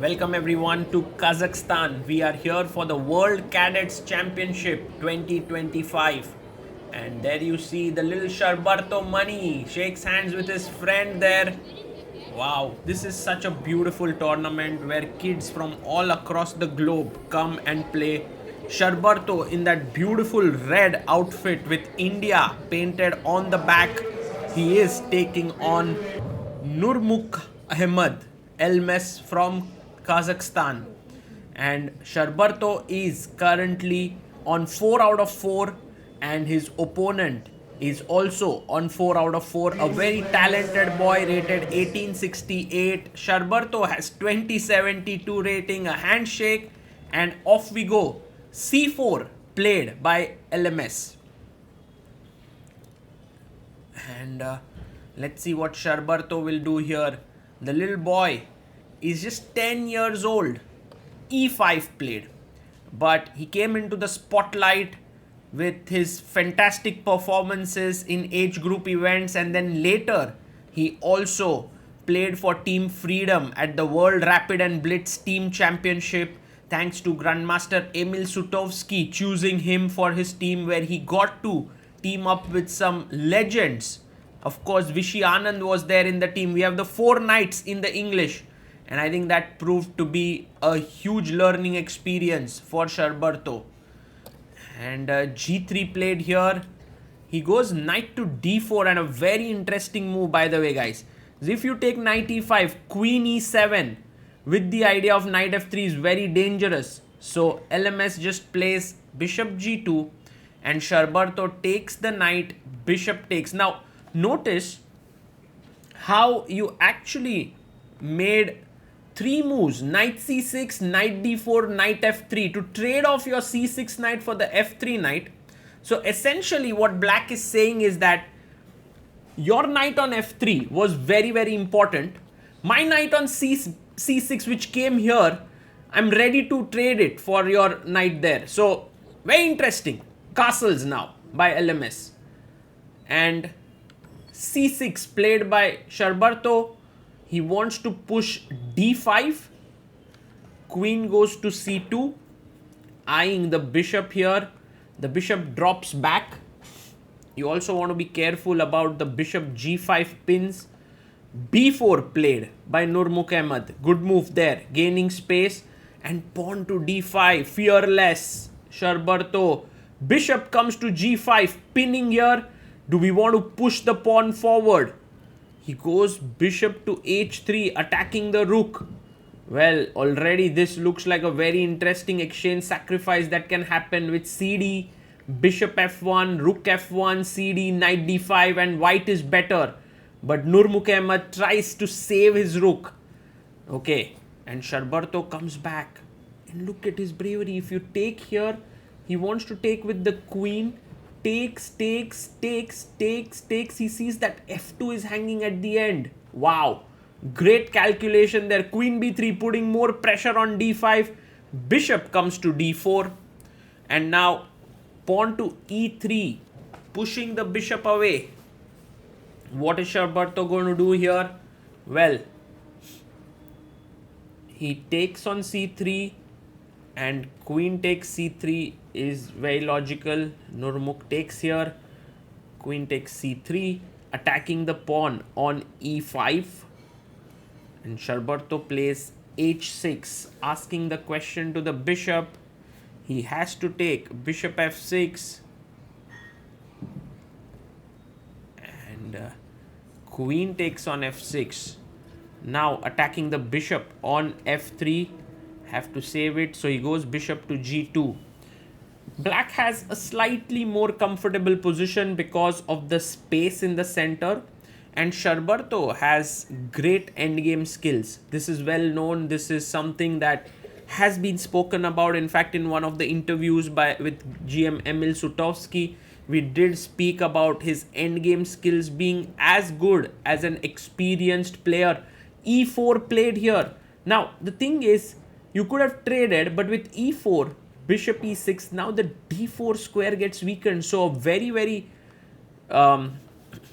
Welcome everyone to Kazakhstan. We are here for the World Cadets Championship 2025. And there you see the little Sarbartho Mani shakes hands with his friend there. Wow, this is such a beautiful tournament where kids from all across the globe come and play. Sarbartho in that beautiful red outfit with India painted on the back. He is taking on Nurmukhamed Elemes from Kazakhstan. And Sarbartho is currently on 4 out of 4, and his opponent is also on 4 out of 4. A very talented boy rated 1868. Sarbartho has 2072 rating, a handshake, and off we go. C4 played by LMS. And let's see what Sarbartho will do here. The little boy is just 10 years old. E5 played, but he came into the spotlight with his fantastic performances in age group events, and then later he also played for Team Freedom at the World Rapid and Blitz Team Championship, thanks to Grandmaster Emil Sutovsky choosing him for his team, where he got to team up with some legends. Of course, Vishy Anand was there in the team. We have the 4 knights in the English, and I think that proved to be a huge learning experience for Sarbartho. And G3 played here. He goes knight to D4, and a very interesting move, by the way, guys. If you take knight E5, queen E7 with the idea of knight F3 is very dangerous. So LMS just plays bishop G2, and Sarbartho takes the knight, bishop takes. Now notice how you actually made 3 moves: knight c6, knight d4, knight f3, to trade off your c6 knight for the f3 knight. So essentially what black is saying is that your knight on f3 was very, very important. My knight on c6, which came here, I'm ready to trade it for your knight there. So very interesting. Castles now by LMS. And c6 played by Sarbartho. He wants to push d5. Queen goes to c2, eyeing the bishop here. The bishop drops back. You also want to be careful about the bishop g5 pins. b4 played by Nurmukhamed. Good move there, gaining space. And pawn to d5, fearless Sarbartho. Bishop comes to g5, pinning here. Do we want to push the pawn forward? He goes bishop to h3, attacking the rook. Well, already this looks like a very interesting exchange sacrifice that can happen with cd, bishop f1, rook f1, cd, knight d5, and white is better. But Nurmukhamed tries to save his rook. Okay, and Sarbartho comes back. And look at his bravery. If you take here, he wants to take with the queen. Takes. He sees that f2 is hanging at the end. Wow. Great calculation there. Queen b3, putting more pressure on d5. Bishop comes to d4. And now pawn to e3, pushing the bishop away. What is Sarbartho going to do here? Well, he takes on c3, and queen takes c3 is very logical. Nurmuk takes here, queen takes c3, attacking the pawn on e5. And Sarbartho plays h6, asking the question to the bishop. He has to take bishop f6. And queen takes on f6. Now attacking the bishop on f3. Have to save it, so he goes bishop to g2. Black has a slightly more comfortable position because of the space in the center, and Sarbartho has great endgame skills. This is well known. This is something that has been spoken about. In fact, in one of the interviews with GM Emil Sutovsky, we did speak about his endgame skills being as good as an experienced player. e4 played here. Now the thing is, you could have traded, but with e4, bishop e6, now the d4 square gets weakened. So a very, very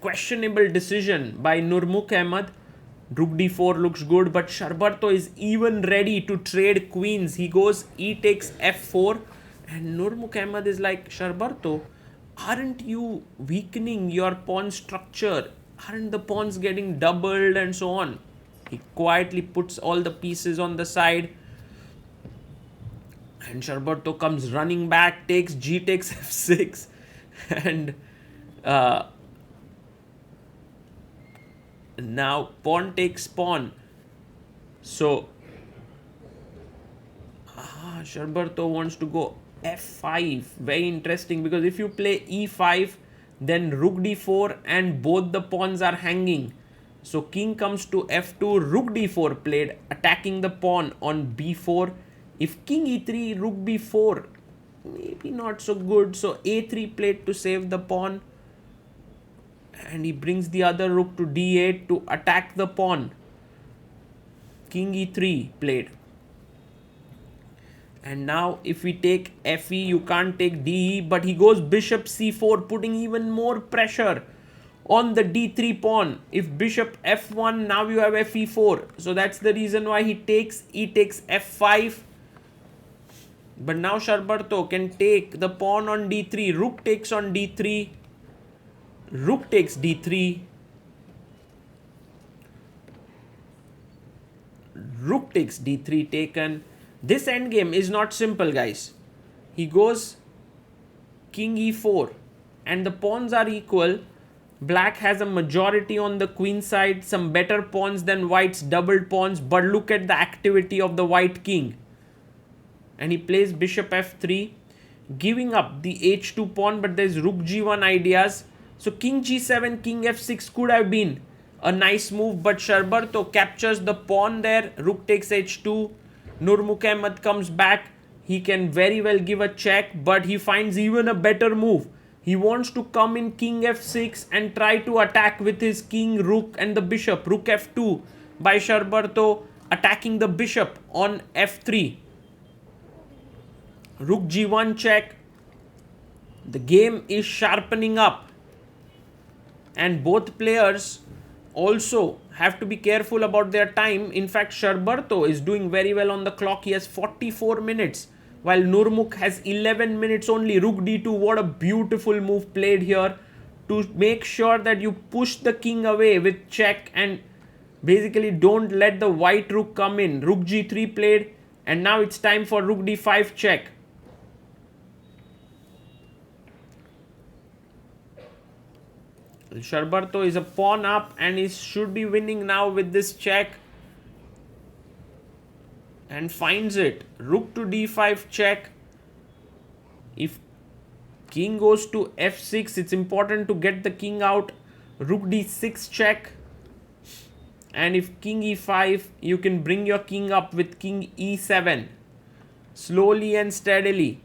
questionable decision by Nurmukhamed. Rook d4 looks good, but Sarbartho is even ready to trade queens. He goes e takes f4, and Nurmukhamed is like, Sarbartho, aren't you weakening your pawn structure? Aren't the pawns getting doubled and so on? He quietly puts all the pieces on the side. And Sarbartho comes running back, takes g takes f6, and now pawn takes pawn. So Sarbartho wants to go f5. Very interesting, because if you play e5, then rook d4 and both the pawns are hanging. So king comes to f2, rook d4 played, attacking the pawn on b4. If king e3, rook b4, maybe not so good. So a3 played to save the pawn. And he brings the other rook to d8 to attack the pawn. King e3 played. And now if we take fe, you can't take de, but he goes bishop c4, putting even more pressure on the d3 pawn. If bishop f1, now you have fe4. So that's the reason why he takes e takes f5. But now Sarbartho can take the pawn on d3. Rook takes on d3. Rook takes d3. Rook takes d3 taken. This endgame is not simple, guys. He goes king e4 and the pawns are equal. Black has a majority on the queen side, some better pawns than white's doubled pawns, but look at the activity of the white king. And he plays bishop f3, giving up the h2 pawn, but there's rook g1 ideas. So king g7, king f6 could have been a nice move, but Sarbartho captures the pawn there. Rook takes h2. Nurmukhamed comes back. He can very well give a check, but he finds even a better move. He wants to come in king f6 and try to attack with his king, rook and the bishop. Rook f2 by Sarbartho, attacking the bishop on f3. Rook g1 check. The game is sharpening up. And both players also have to be careful about their time. In fact, Sarbartho is doing very well on the clock. He has 44 minutes, while Nurmuk has 11 minutes only. Rook d2, what a beautiful move played here to make sure that you push the king away with check and basically don't let the white rook come in. Rook g3 played, and now it's time for rook d5 check. Sarbartho is a pawn up and he should be winning now with this check. And finds it. Rook to d5 check. If king goes to f6, it's important to get the king out. Rook d6 check. And if king e5, you can bring your king up with king e7. Slowly and steadily.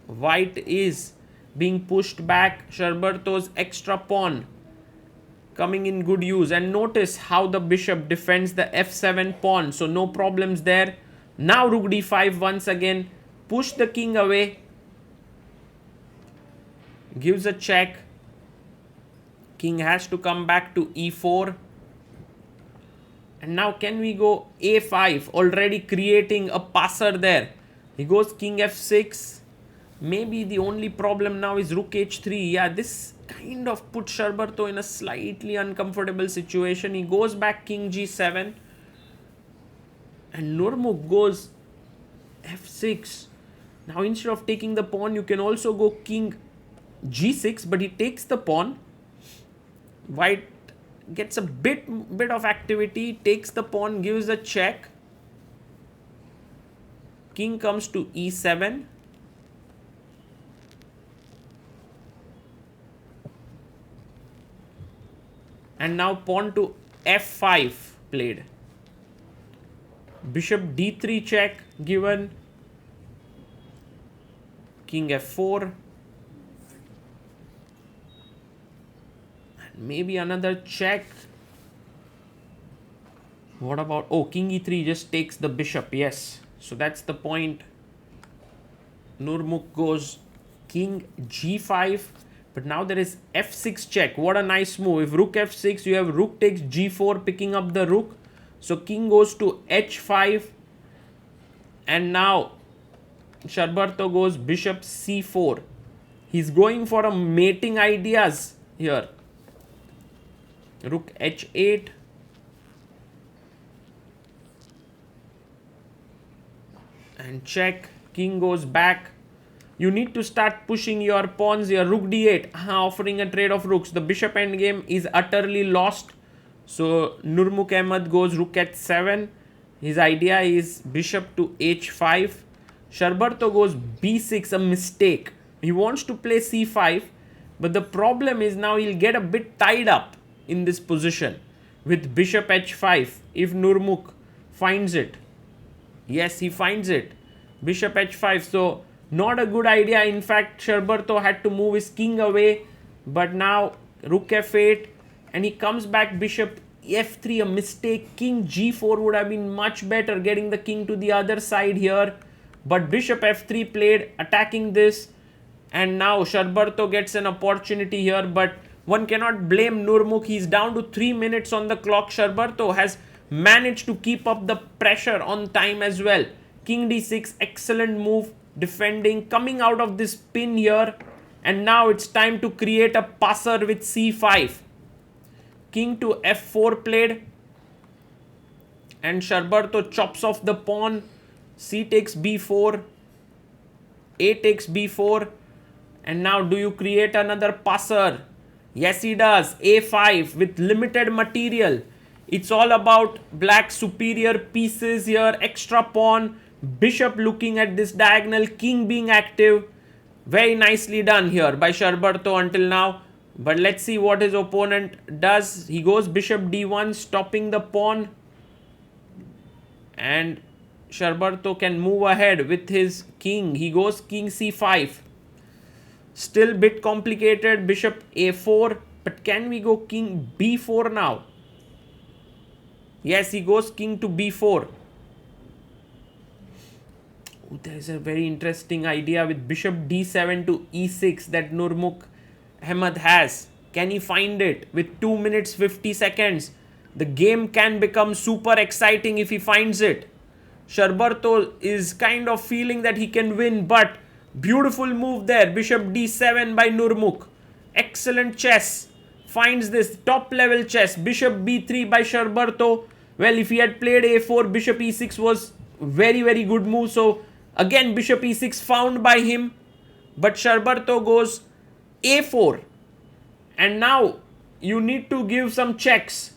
White is being pushed back. Sarbartho's extra pawn coming in good use. And notice how the bishop defends the f7 pawn. So no problems there. Now rook d5 once again. Push the king away. Gives a check. King has to come back to e4. And now can we go a5? Already creating a passer there. He goes king f6. Maybe the only problem now is rook h3. Yeah, this kind of puts Sarbartho in a slightly uncomfortable situation. He goes back king g7. And Nurmuk goes f6. Now instead of taking the pawn, you can also go king g6. But he takes the pawn. White gets a bit of activity. Takes the pawn, gives a check. King comes to e7. And now pawn to f5 played. Bishop d3 check given. King f4. And maybe another check. What about... Oh, king e3 just takes the bishop. Yes. So that's the point. Nurmuk goes king g5. But now there is f6 check. What a nice move. If rook f6, you have rook takes g4, picking up the rook. So king goes to h5. And now Sarbartho goes bishop c4. He's going for a mating ideas here. Rook h8. And check. King goes back. You need to start pushing your pawns here. Rook d8, offering a trade of rooks. The bishop endgame is utterly lost. So Nurmukhamed goes rook h7. His idea is bishop to h5. Sarbartho goes b6, a mistake. He wants to play c5, but the problem is now he'll get a bit tied up in this position with bishop h5 if Nurmukh finds it. Yes, he finds it. Bishop h5. So not a good idea. In fact, Sarbartho had to move his king away. But now rook f8 and he comes back bishop f3, a mistake. King g4 would have been much better, getting the king to the other side here. But bishop f3 played, attacking this. And now Sarbartho gets an opportunity here. But one cannot blame Nurmukh. He's down to 3 minutes on the clock. Sarbartho has managed to keep up the pressure on time as well. King d6, excellent move. Defending, coming out of this pin here, and now it's time to create a passer with c5. King to f4 played, and Sarbartho chops off the pawn. C takes b4, a takes b4, and now do you create another passer? Yes, he does. a5 with limited material. It's all about black superior pieces here, extra pawn. Bishop looking at this diagonal, king being active. Very nicely done here by Sarbartho until now. But let's see what his opponent does. He goes bishop d1, stopping the pawn. And Sarbartho can move ahead with his king. He goes king c5. Still bit complicated. Bishop a4. But can we go king b4 now? Yes, he goes king to b4. There's a very interesting idea with bishop d7 to e6 that Nurmukhamed has. Can he find it? With 2 minutes 50 seconds, the game can become super exciting if he finds it. Sarbartho is kind of feeling that he can win, but beautiful move there. Bishop d7 by Nurmukh. Excellent chess. Finds this top level chess. Bishop b3 by Sarbartho. Well, if he had played a4, bishop e6 was very, very good move. So again, bishop e6 found by him. But Sarbartho goes a4. And now you need to give some checks.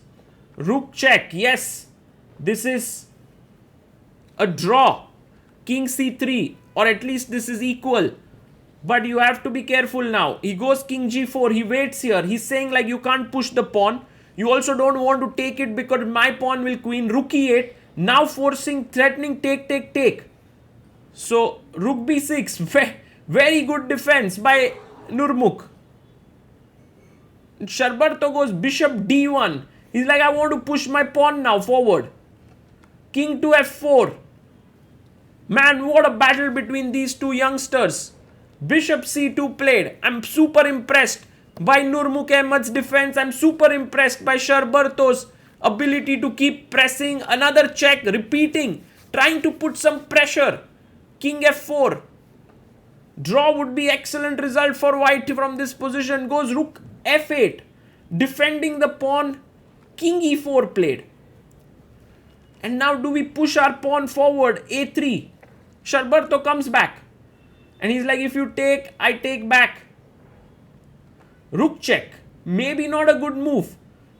Rook check. Yes, this is a draw. King c3, or at least this is equal. But you have to be careful now. He goes king g4. He waits here. He's saying like you can't push the pawn. You also don't want to take it because my pawn will queen. Rook e8. Now forcing, threatening take. So rook b6. Very good defense by Nurmukh. Sarbartho goes bishop d1. He's like, I want to push my pawn now forward. King to f4. Man, what a battle between these two youngsters. Bishop c2 played. I'm super impressed by Nurmukhamed's defense. I'm super impressed by Sarbartho's ability to keep pressing. Another check, repeating, trying to put some pressure. King f4. Draw would be excellent result for white from this position. Goes rook f8. Defending the pawn. King e4 played. And now do we push our pawn forward? a3. Sarbartho comes back. And he's like, if you take, I take back. Rook check. Maybe not a good move.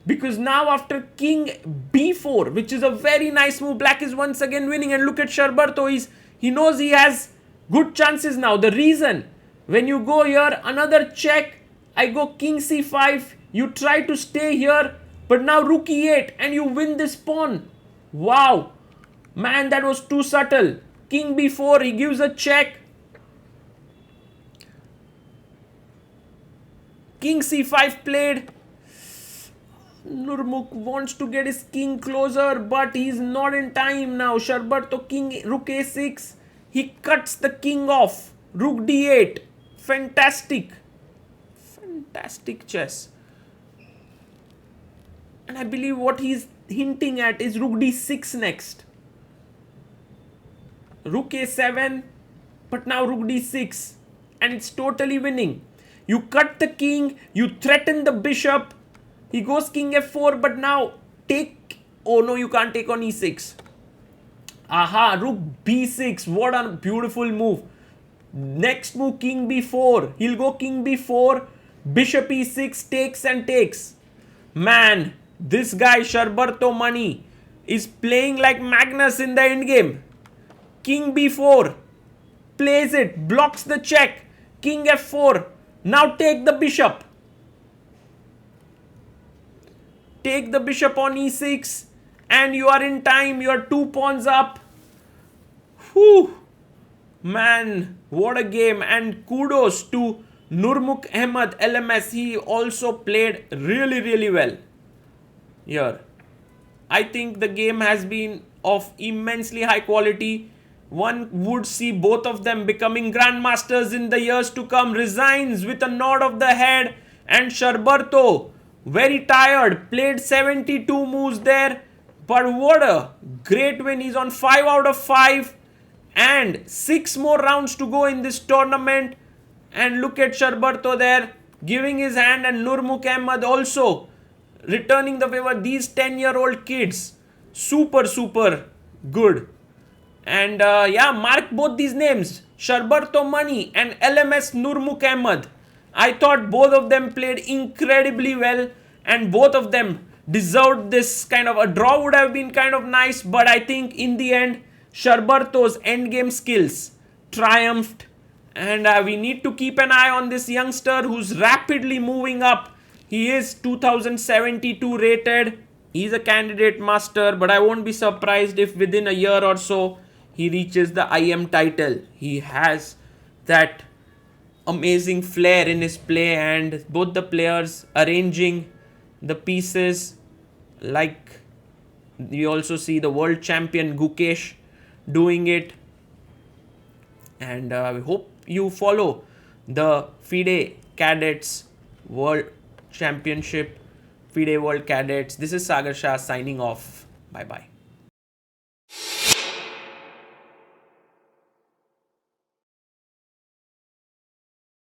Because now after king b4, which is a very nice move, black is once again winning. And look at Sarbartho. He knows he has good chances now. The reason, when you go here, another check. I go king c5. You try to stay here. But now rook e8 and you win this pawn. Wow. Man, that was too subtle. King b4. He gives a check. King c5 played. Nurmukh wants to get his king closer, but he's not in time now. Sarbartho king, rook a6. He cuts the king off. Rook d8. Fantastic. Fantastic chess. And I believe what he's hinting at is rook d6 next. Rook a7, but now rook d6. And it's totally winning. You cut the king, you threaten the bishop. He goes king f4, but now take... Oh no, you can't take on e6. Aha, rook b6. What a beautiful move. Next move, king b4. He'll go king b4. Bishop e6, takes and takes. Man, this guy Sarbartho Mani is playing like Magnus in the endgame. King b4. Plays it. Blocks the check. King f4. Now take the bishop. Take the bishop on e6. And you are in time. You are 2 pawns up. Whew. Man, what a game. And kudos to Nurmukhamed Elemes. He also played really, really well here. I think the game has been of immensely high quality. One would see both of them becoming grandmasters in the years to come. Resigns with a nod of the head. And Sarbartho, very tired, played 72 moves there. But what a great win. He's on 5 out of 5. And 6 more rounds to go in this tournament. And look at Sarbartho there, giving his hand, and Nurmukhamed also returning the favor. These 10-year-old kids, super, super good. And yeah, mark both these names, Sarbartho Mani and Elemes Nurmukhamed. I thought both of them played incredibly well, and both of them deserved this. Kind of a draw would have been kind of nice, but I think in the end, Sarbartho's endgame skills triumphed. And we need to keep an eye on this youngster who's rapidly moving up. He is 2072 rated. He's a candidate master, but I won't be surprised if within a year or so he reaches the IM title. He has that amazing flair in his play, and both the players arranging the pieces, like we also see the world champion Gukesh doing it. And we hope you follow the FIDE Cadets World Championship, FIDE World Cadets. This is Sagar Shah signing off. Bye bye.